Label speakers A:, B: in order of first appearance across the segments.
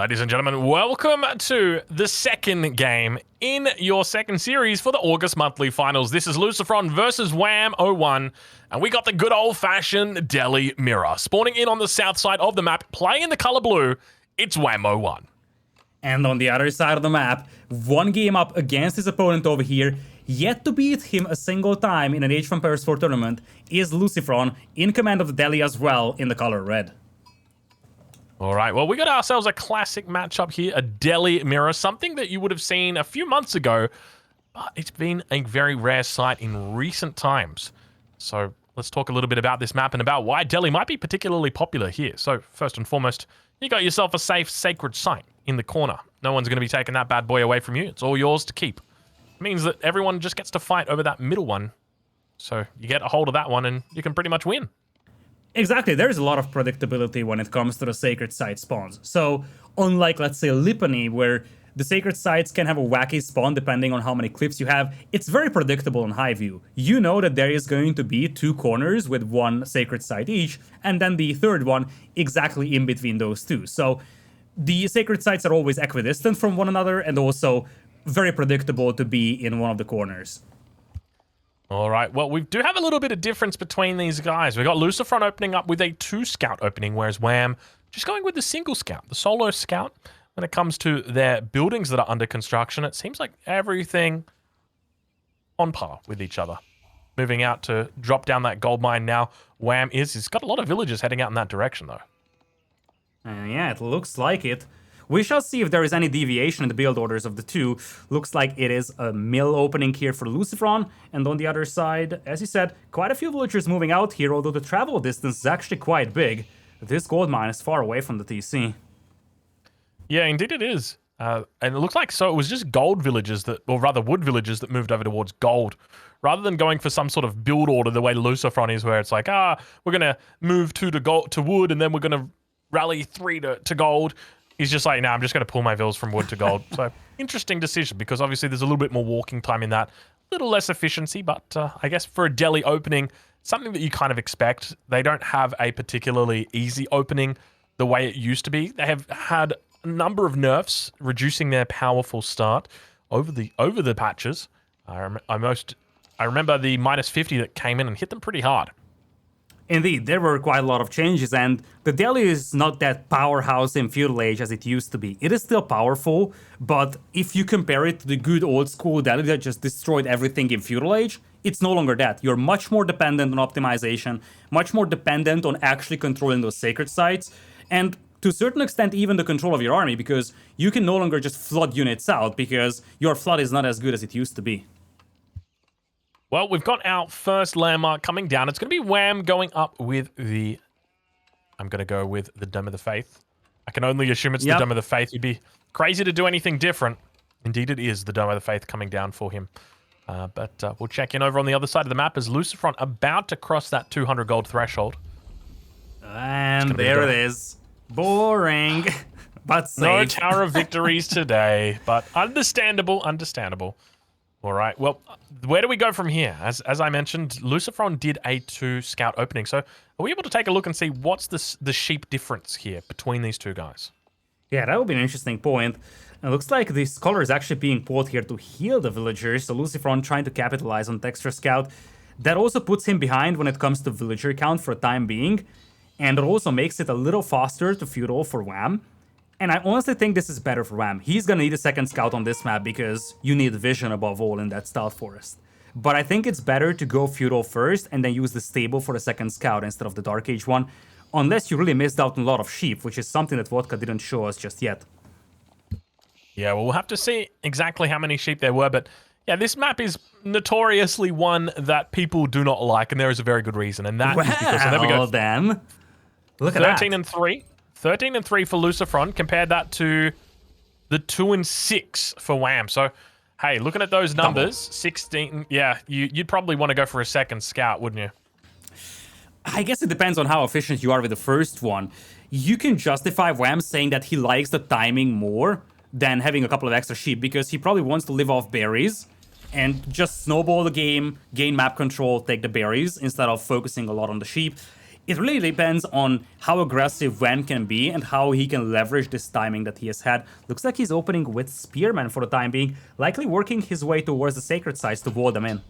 A: Ladies and gentlemen, welcome to the second game in your second series for the August monthly finals. This is Lucifron versus Wam01, and we got the good old-fashioned Delhi mirror. Spawning in on the south side of the map, playing in the color blue, it's Wam01.
B: And on the other side of the map, one game up against his opponent over here, yet to beat him a single time in an Age of Empires 4 tournament, is Lucifron, in command of the Delhi as well, in the color red.
A: All right, well, we got ourselves a classic matchup here, a Delhi mirror, something that you would have seen a few months ago, but it's been a very rare sight in recent times. So let's talk a little bit about this map and about why Delhi might be particularly popular here. So first and foremost, you got yourself a safe, sacred site in the corner. No one's going to be taking that bad boy away from you. It's all yours to keep. It means that everyone just gets to fight over that middle one. So you get a hold of that one and you can pretty much win.
B: Exactly, there's a lot of predictability when it comes to the sacred site spawns. So, unlike, let's say, Lipany, where the sacred sites can have a wacky spawn depending on how many clips you have, it's very predictable in high view. You know that there is going to be two corners with one sacred site each, and then the third one exactly in between those two. So, the sacred sites are always equidistant from one another, and also very predictable to be in one of the corners.
A: All right, well, we do have a little bit of difference between these guys. We got Lucifron opening up with a 2-scout opening, whereas Wam just going with the single scout, the solo scout. When it comes to their buildings that are under construction, it seems like everything on par with each other. Moving out to drop down that gold mine now. Wam he's got a lot of villagers heading out in that direction, though.
B: Yeah, it looks like it. We shall see if there is any deviation in the build orders of the two. Looks like it is a mill opening here for Lucifron, and on the other side, as you said, quite a few villagers moving out here, although the travel distance is actually quite big. This gold mine is far away from the TC.
A: Yeah, indeed it is. And it looks like it was just gold villagers that, or rather wood villagers that moved over towards gold, rather than going for some sort of build order the way Lucifron is, where it's like, we're gonna move 2 to wood, and then we're gonna rally 3 to gold. He's just like, I'm just going to pull my vills from wood to gold. So, interesting decision, because obviously there's a little bit more walking time in that. A little less efficiency, but I guess for a Delhi opening, something that you kind of expect. They don't have a particularly easy opening the way it used to be. They have had a number of nerfs, reducing their powerful start over the patches. I remember the -50 that came in and hit them pretty hard.
B: Indeed, there were quite a lot of changes, and the Delhi is not that powerhouse in feudal age as it used to be. It is still powerful, but if you compare it to the good old school Delhi that just destroyed everything in feudal age, it's no longer that. You're much more dependent on optimization, much more dependent on actually controlling those sacred sites, and to a certain extent even the control of your army, because you can no longer just flood units out, because your flood is not as good as it used to be.
A: Well, we've got our first landmark coming down. It's going to be Wam going up with I'm going to go with the Dome of the Faith. I can only assume it's the Dome of the Faith. You'd be crazy to do anything different. Indeed, it is the Dome of the Faith coming down for him. But we'll check in over on the other side of the map as Lucifron about to cross that 200 gold threshold.
B: And there it is. Boring, but safe.
A: No Tower of Victories today, but understandable. All right, well, where do we go from here? As I mentioned, Lucifron did a 2-scout opening. So are we able to take a look and see what's the sheep difference here between these two guys?
B: Yeah, that would be an interesting point. It looks like this scholar is actually being pulled here to heal the villagers, so Lucifron trying to capitalize on the extra scout. That also puts him behind when it comes to villager count for a time being, and it also makes it a little faster to feudal for Wam. And I honestly think this is better for Wam. He's gonna need a second scout on this map because you need vision above all in that stealth forest. But I think it's better to go feudal first and then use the stable for the second scout instead of the Dark Age one, unless you really missed out on a lot of sheep, which is something that Vodka didn't show us just yet.
A: Yeah, well, we'll have to see exactly how many sheep there were, but yeah, this map is notoriously one that people do not like, and there is a very good reason, and that is because, so there we go.
B: Then, look at that.
A: 13 and 3. 13 and 3 for Lucifron. Compared that to the 2 and 6 for Wam. So, hey, looking at those numbers, 16. Yeah, you'd probably want to go for a second scout, wouldn't you?
B: I guess it depends on how efficient you are with the first one. You can justify Wam saying that he likes the timing more than having a couple of extra sheep, because he probably wants to live off berries and just snowball the game, gain map control, take the berries instead of focusing a lot on the sheep. it really depends on how aggressive Wam can be and how he can leverage this timing that he has had. Looks like he's opening with Spearman for the time being, likely working his way towards the sacred sites to wall them in.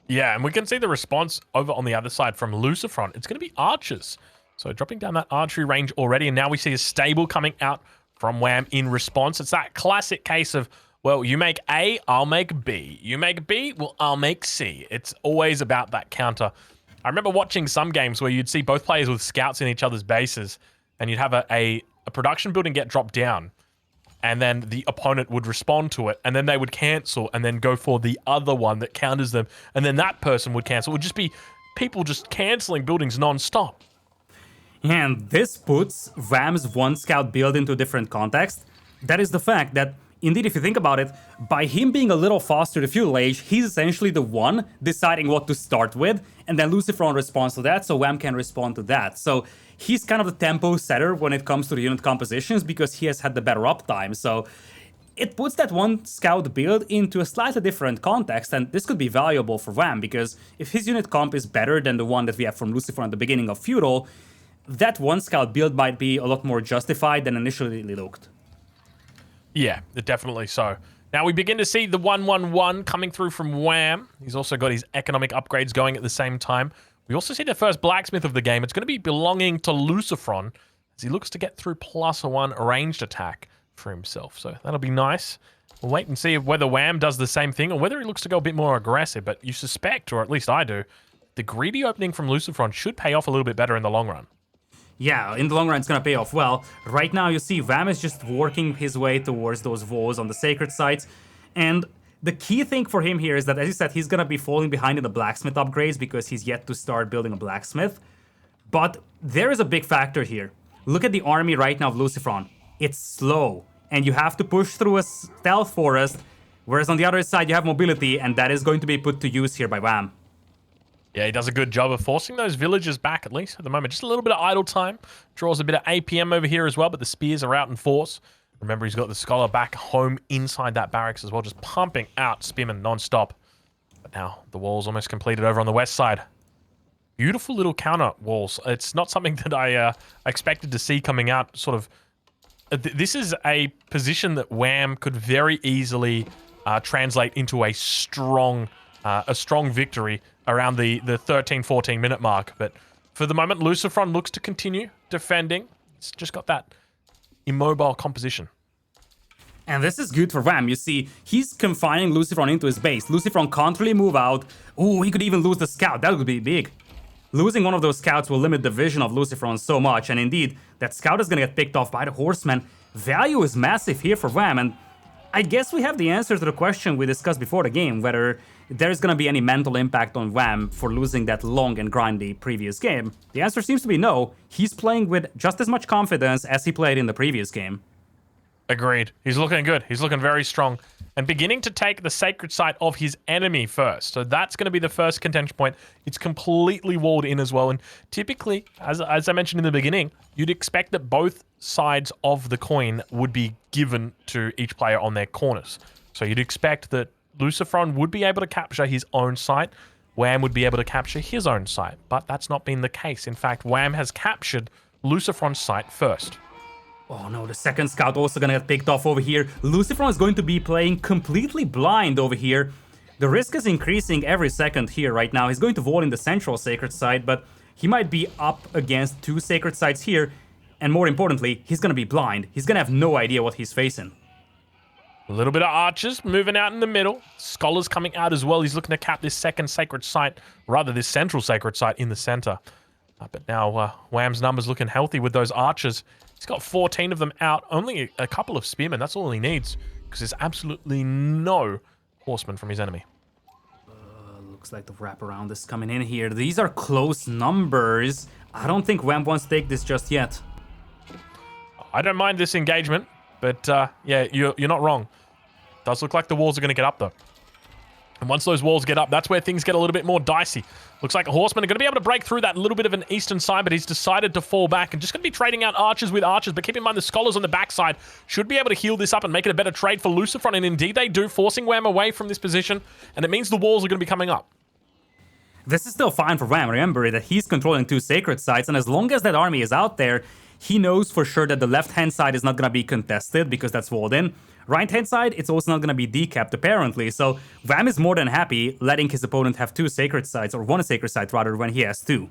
A: Yeah, and we can see the response over on the other side from Lucifron. It's going to be archers. So dropping down that archery range already, and now we see a stable coming out from Wam in response. It's that classic case of, well, you make A, I'll make B. You make B, well, I'll make C. It's always about that counter. I remember watching some games where you'd see both players with scouts in each other's bases, and you'd have a production building get dropped down, and then the opponent would respond to it, and then they would cancel, and then go for the other one that counters them, and then that person would cancel. It would just be people just canceling buildings non-stop.
B: And this puts Wam's one scout build into a different context. That is the fact that, indeed, if you think about it, by him being a little faster to feudal age, he's essentially the one deciding what to start with, and then Lucifron responds to that, so Wam can respond to that. So he's kind of the tempo setter when it comes to the unit compositions because he has had the better uptime. So it puts that one scout build into a slightly different context, and this could be valuable for Wam because if his unit comp is better than the one that we have from Lucifron at the beginning of feudal, that one scout build might be a lot more justified than initially looked.
A: Yeah, definitely so. Now we begin to see the 1-1-1 coming through from Wam. He's also got his economic upgrades going at the same time. We also see the first blacksmith of the game. It's going to be belonging to Lucifron as he looks to get through +1 ranged attack for himself. So that'll be nice. We'll wait and see whether Wam does the same thing or whether he looks to go a bit more aggressive. But you suspect, or at least I do, the greedy opening from Lucifron should pay off a little bit better in the long run.
B: Yeah, in the long run, it's gonna pay off well. Right now, you see Wam is just working his way towards those walls on the sacred sites. And the key thing for him here is that, as you said, he's gonna be falling behind in the blacksmith upgrades because he's yet to start building a blacksmith. But there is a big factor here. Look at the army right now of Lucifron. It's slow, and you have to push through a stealth forest, whereas on the other side, you have mobility, and that is going to be put to use here by Wam.
A: Yeah, he does a good job of forcing those villagers back, at least at the moment. Just a little bit of idle time. Draws a bit of APM over here as well, but the spears are out in force. Remember, he's got the scholar back home inside that barracks as well, just pumping out spearmen non-stop. But now the wall's almost completed over on the west side. Beautiful little counter walls. It's not something that I expected to see coming out. Sort of, this is a position that Wam could very easily translate into a strong victory around the 13-14 minute mark. But for the moment, Lucifron looks to continue defending. It's just got that immobile composition.
B: And this is good for Wam. You see, he's confining Lucifron into his base. Lucifron can't really move out. Oh, he could even lose the scout. That would be big. Losing one of those scouts will limit the vision of Lucifron so much. And indeed, that scout is going to get picked off by the horseman. Value is massive here for Wam. And I guess we have the answer to the question we discussed before the game, whether there's going to be any mental impact on Wam for losing that long and grindy previous game. The answer seems to be no. He's playing with just as much confidence as he played in the previous game.
A: Agreed. He's looking good. He's looking very strong. And beginning to take the sacred site of his enemy first. So that's going to be the first contention point. It's completely walled in as well. And typically, as I mentioned in the beginning, you'd expect that both sides of the coin would be given to each player on their corners. So you'd expect that Lucifron would be able to capture his own site. Wam would be able to capture his own site. But that's not been the case. In fact, Wam has captured Lucifron's site first.
B: Oh no, the second scout also gonna get picked off over here. Lucifron is going to be playing completely blind over here. The risk is increasing every second here right now. He's going to wall in the central sacred site, but he might be up against two sacred sites here. And more importantly, he's gonna be blind. He's gonna have no idea what he's facing.
A: A little bit of archers moving out in the middle. Scholars coming out as well. He's looking to cap this second sacred site, rather this central sacred site in the center. But now Wam's numbers looking healthy with those archers. He's got 14 of them out. Only a couple of spearmen. That's all he needs. Because there's absolutely no horsemen from his enemy.
B: Looks like the wraparound is coming in here. These are close numbers. I don't think Wam wants to take this just yet.
A: I don't mind this engagement. But yeah, you're not wrong. Does look like the walls are going to get up though. And once those walls get up, that's where things get a little bit more dicey. Looks like a horseman are going to be able to break through that little bit of an eastern side, but he's decided to fall back and just going to be trading out archers with archers. But keep in mind, the scholars on the backside should be able to heal this up and make it a better trade for Lucifron. And indeed they do, forcing Wam away from this position. And it means the walls are going to be coming up.
B: This is still fine for Wam. Remember that he's controlling 2 sacred sites, and as long as that army is out there, he knows for sure that the left-hand side is not going to be contested because that's walled in. Right-hand side, it's also not going to be decapped apparently, so Wam is more than happy letting his opponent have 2 sacred sites, or 1 sacred site rather, when he has 2.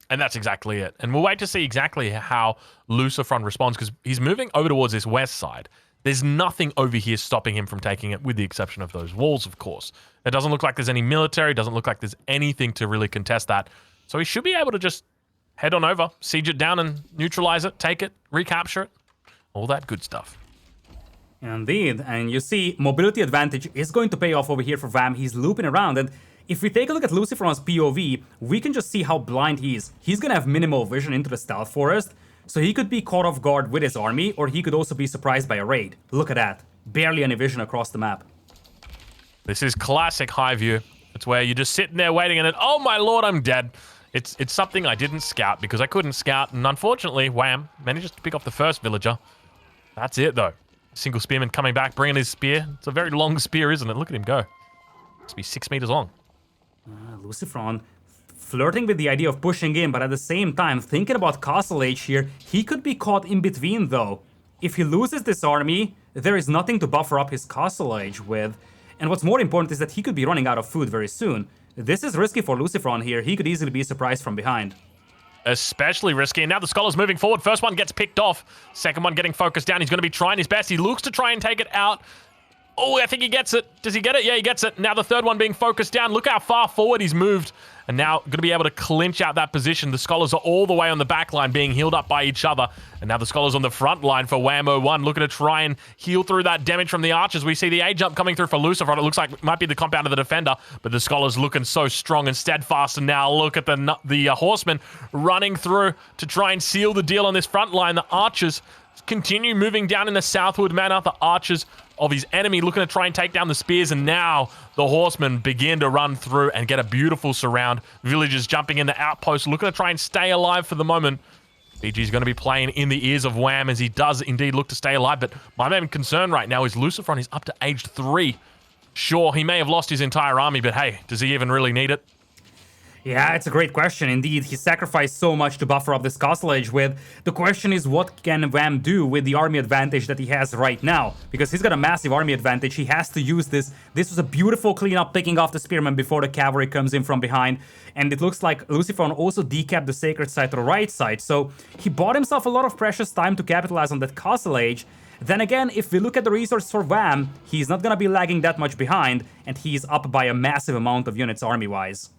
A: And that's exactly it. And we'll wait to see exactly how Lucifron responds, because he's moving over towards this west side. There's nothing over here stopping him from taking it, with the exception of those walls, of course. It doesn't look like there's any military, doesn't look like there's anything to really contest that. So he should be able to just head on over, siege it down and neutralize it, take it, recapture it, all that good stuff.
B: Indeed, and you see, mobility advantage is going to pay off over here for Wam. He's looping around, and if we take a look at Lucifron's POV, we can just see how blind he is. He's gonna have minimal vision into the stealth forest, so he could be caught off guard with his army, or he could also be surprised by a raid. Look at that. Barely any vision across the map.
A: This is classic high view. It's where you're just sitting there waiting and then, oh my lord, I'm dead. It's something I didn't scout because I couldn't scout, and unfortunately, Wam manages to pick off the first villager. That's it, though. Single spearman coming back, bringing his spear. It's a very long spear, isn't it? Look at him go. Must be 6 meters long.
B: Lucifron flirting with the idea of pushing in, but at the same time thinking about Castle Age here. He could be caught in between though. If he loses this army, there is nothing to buffer up his Castle Age with. And what's more important is that he could be running out of food very soon. This is risky for Lucifron here. He could easily be surprised from behind.
A: Especially risky. And now the Scholar's moving forward. First one gets picked off. Second one getting focused down. He's going to be trying his best. He looks to try and take it out. Oh, I think he gets it. Does he get it? Yeah, he gets it. Now the third one being focused down. Look how far forward he's moved. And now going to be able to clinch out that position. The Scholars are all the way on the back line being healed up by each other. And now the Scholars on the front line for Wam01 looking to try and heal through that damage from the archers. We see the A-jump coming through for Lucifron. It looks like it might be the compound of the defender. But the Scholars looking so strong and steadfast. And now look at the horsemen running through to try and seal the deal on this front line. The archers continue moving down in the southward manner. The archers of his enemy looking to try and take down the spears, and now the horsemen begin to run through and get a beautiful surround. Villagers jumping in the outpost, looking to try and stay alive for the moment. BG's going to be playing in the ears of Wam as he does indeed look to stay alive, but my main concern right now is Lucifron is up to age 3. Sure, he may have lost his entire army, but hey, does he even really need it?
B: Yeah, it's a great question indeed. He sacrificed so much to buffer up this Castle Age with. The question is, what can Wam do with the army advantage that he has right now? Because he's got a massive army advantage. He has to use this. This was a beautiful cleanup, picking off the spearmen before the cavalry comes in from behind. And it looks like Lucifron also decapped the sacred side to the right side. So he bought himself a lot of precious time to capitalize on that Castle Age. Then again, if we look at the resources for Wam, he's not gonna be lagging that much behind, and he's up by a massive amount of units army-wise.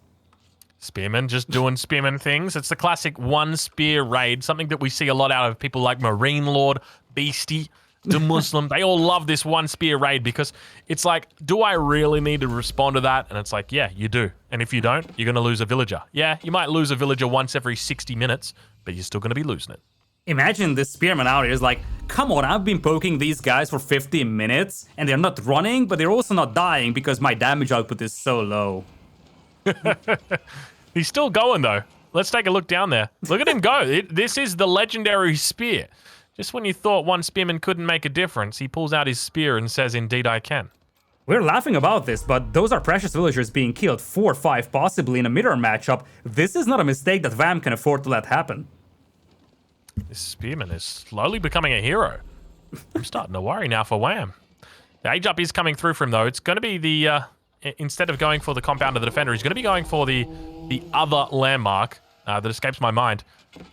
A: Spearmen just doing spearmen things. It's the classic one spear raid, something that we see a lot out of people like Marine Lord, Beastie, the Muslim. They all love this one spear raid because it's like, do I really need to respond to that? And it's like, yeah, you do. And if you don't, you're going to lose a villager. Yeah, you might lose a villager once every 60 minutes, but you're still going to be losing it.
B: Imagine this spearman out here is like, come on, I've been poking these guys for 15 minutes and they're not running, but they're also not dying because my damage output is so low.
A: He's still going, though. Let's take a look down there. Look at him go. This is the legendary spear. Just when you thought one spearman couldn't make a difference, he pulls out his spear and says, indeed I can.
B: We're laughing about this, but those are precious villagers being killed, 4 or 5 possibly in a mirror matchup. This is not a mistake that Wam can afford to let happen.
A: This spearman is slowly becoming a hero. I'm starting to worry now for Wam. The age-up is coming through for him, though. It's going to be the... instead of going for the compound of the defender, he's going to be going for the other landmark that escapes my mind.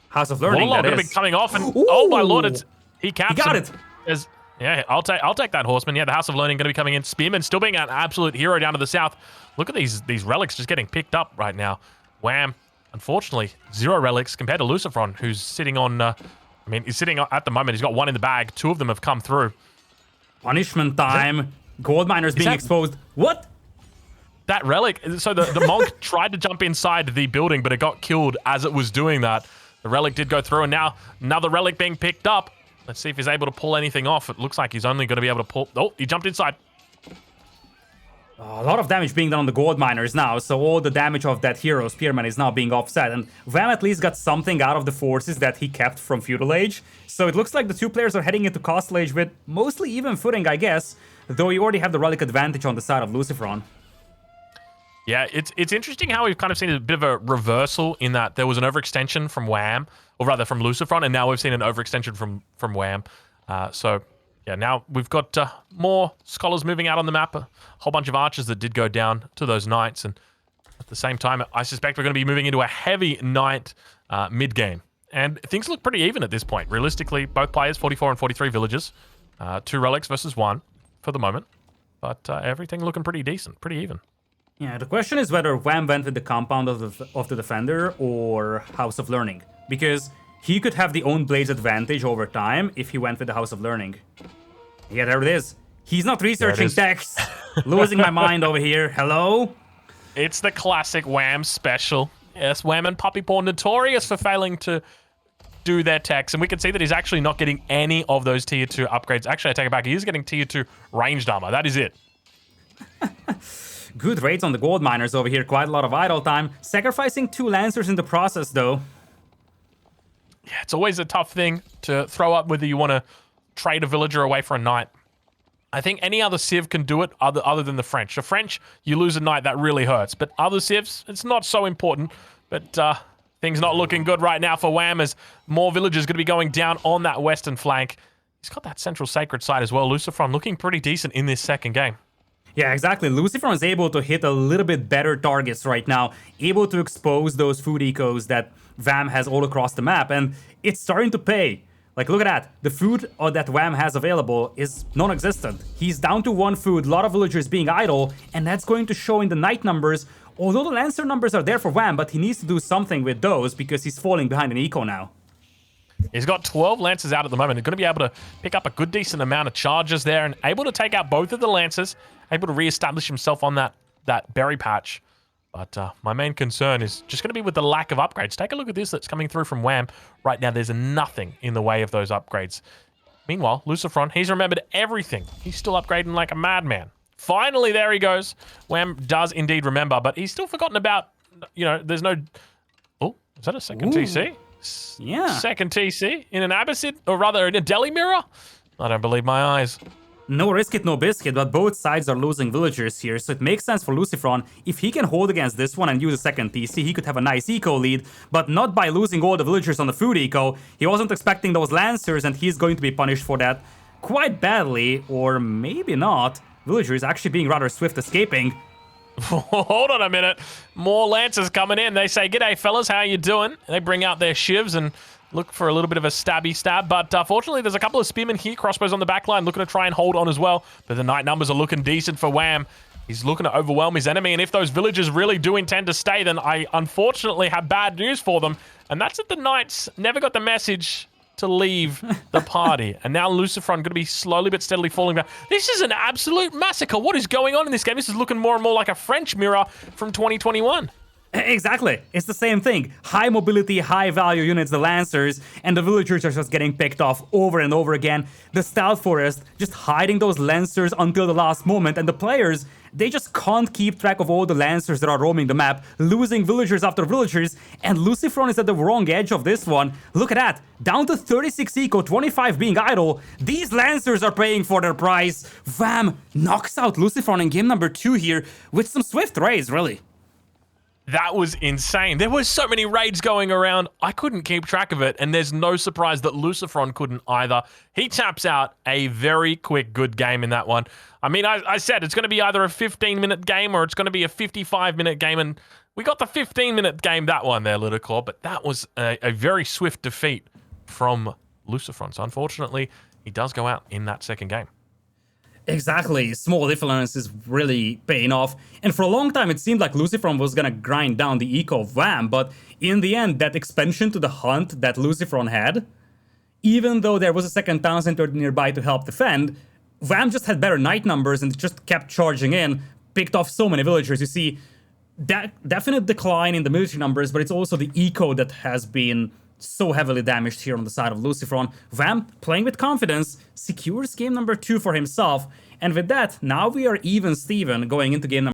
B: House of Learning,
A: Wololo going to be coming off, and oh my lord, he caps
B: He got
A: him.
B: it.
A: Yeah, I'll take that horseman. Yeah, the House of Learning going to be coming in. Spearman still being an absolute hero down to the south. Look at these relics just getting picked up right now. Wam, unfortunately, 0 relics compared to Lucifron, who's sitting on. I mean, he's sitting at the moment. He's got 1 in the bag. 2 of them have come through.
B: Punishment time. Gold miners being exposed. What?
A: That relic, so the monk tried to jump inside the building, but it got killed as it was doing that. The relic did go through, and now another relic being picked up. Let's see if he's able to pull anything off. It looks like he's only going to be able to pull... Oh, he jumped inside.
B: A lot of damage being done on the gold miners now, so all the damage of that hero spearman is now being offset, and Wam at least got something out of the forces that he kept from feudal age. So it looks like the 2 players are heading into Castle Age with mostly even footing, I guess, though you already have the relic advantage on the side of Lucifron.
A: Yeah, it's interesting how we've kind of seen a bit of a reversal in that there was an overextension from Wam, or rather from Lucifron, and now we've seen an overextension from Wam. So, yeah, now we've got more scholars moving out on the map, a whole bunch of archers that did go down to those knights, and at the same time, I suspect we're going to be moving into a heavy knight mid-game. And things look pretty even at this point. Realistically, both players, 44 and 43 villagers, 2 relics versus 1 for the moment, but everything looking pretty decent, pretty even.
B: Yeah, the question is whether Wam went with the compound of the defender or House of Learning, because he could have the own blades advantage over time if he went with the House of Learning. Yeah, there it is. He's not researching text. Losing my mind over here. Hello?
A: It's the classic Wam special. Yes, Wam and Puppy Paw notorious for failing to do their techs, and we can see that he's actually not getting any of those tier 2 upgrades. Actually, I take it back. He is getting tier 2 ranged armor. That is it.
B: Good raids on the gold miners over here. Quite a lot of idle time. Sacrificing 2 lancers in the process, though.
A: Yeah, it's always a tough thing to throw up whether you want to trade a villager away for a knight. I think any other civ can do it other than the French. The French, you lose a knight, that really hurts. But other civs, it's not so important. But things not looking good right now for Wam, as more villagers going to be going down on that western flank. He's got that central sacred site as well. Lucifron looking pretty decent in this second game.
B: Yeah, exactly. Lucifron is able to hit a little bit better targets right now, able to expose those food ecos that Wam has all across the map, and it's starting to pay. Like, look at that. The food that Wam has available is non-existent. He's down to 1 food, a lot of villagers being idle, and that's going to show in the knight numbers. Although the lancer numbers are there for Wam, but he needs to do something with those because he's falling behind an eco now.
A: He's got 12 lancers out at the moment. He's going to be able to pick up a good decent amount of charges there and able to take out both of the lancers, able to re-establish himself on that berry patch. But my main concern is just going to be with the lack of upgrades. Take a look at this that's coming through from Wam. Right now, there's nothing in the way of those upgrades. Meanwhile, Lucifron, he's remembered everything. He's still upgrading like a madman. Finally, there he goes. Wam does indeed remember, but he's still forgotten about, you know, there's no... Oh, is that a second TC?
B: Yeah.
A: Second TC in an Abbasid, or rather in a Deli mirror? I don't believe my eyes.
B: No risk it, no biscuit, but both sides are losing villagers here, so it makes sense for Lucifron. If he can hold against this one and use a second TC, he could have a nice eco lead, but not by losing all the villagers on the food eco. He wasn't expecting those lancers, and he's going to be punished for that quite badly, or maybe not. Villagers actually being rather swift escaping.
A: Hold on a minute. More lancers coming in. They say, "G'day, fellas. How you doing?" They bring out their shivs and look for a little bit of a stabby stab. But fortunately, there's a couple of spearmen here. Crossbows on the back line, looking to try and hold on as well. But the knight numbers are looking decent for Wam. He's looking to overwhelm his enemy. And if those villagers really do intend to stay, then I unfortunately have bad news for them. And that's that the knights never got the message to leave the party. And now Lucifron going to be slowly but steadily falling back. This is an absolute massacre. What is going on in this game? This is looking more and more like a French mirror from 2021.
B: Exactly. It's the same thing. High mobility, high value units, the lancers, and the villagers are just getting picked off over and over again. The stealth forest just hiding those lancers until the last moment, and the players, they just can't keep track of all the lancers that are roaming the map, losing villagers after villagers, and Lucifron is at the wrong edge of this one. Look at that. Down to 36 eco, 25 being idle. These lancers are paying for their price. Wam knocks out Lucifron in game number 2 here with some swift raids, really.
A: That was insane. There were so many raids going around, I couldn't keep track of it, and there's no surprise that Lucifron couldn't either. He taps out a very quick, good game in that one. I mean, I said it's going to be either a 15-minute game or it's going to be a 55-minute game, and we got the 15-minute game that one there, Ludicor, but that was a very swift defeat from Lucifron. So unfortunately, he does go out in that second game.
B: Exactly, small difference is really paying off. And for a long time, it seemed like Lucifron was gonna grind down the eco of Wam, but in the end, that expansion to the hunt that Lucifron had, even though there was a second town center nearby to help defend, Wam just had better knight numbers and just kept charging in, picked off so many villagers. You see, that definite decline in the military numbers, but it's also the eco that has been so heavily damaged here on the side of Lucifron. Wam, playing with confidence, secures game number 2 for himself. And with that, now we are even Steven going into game number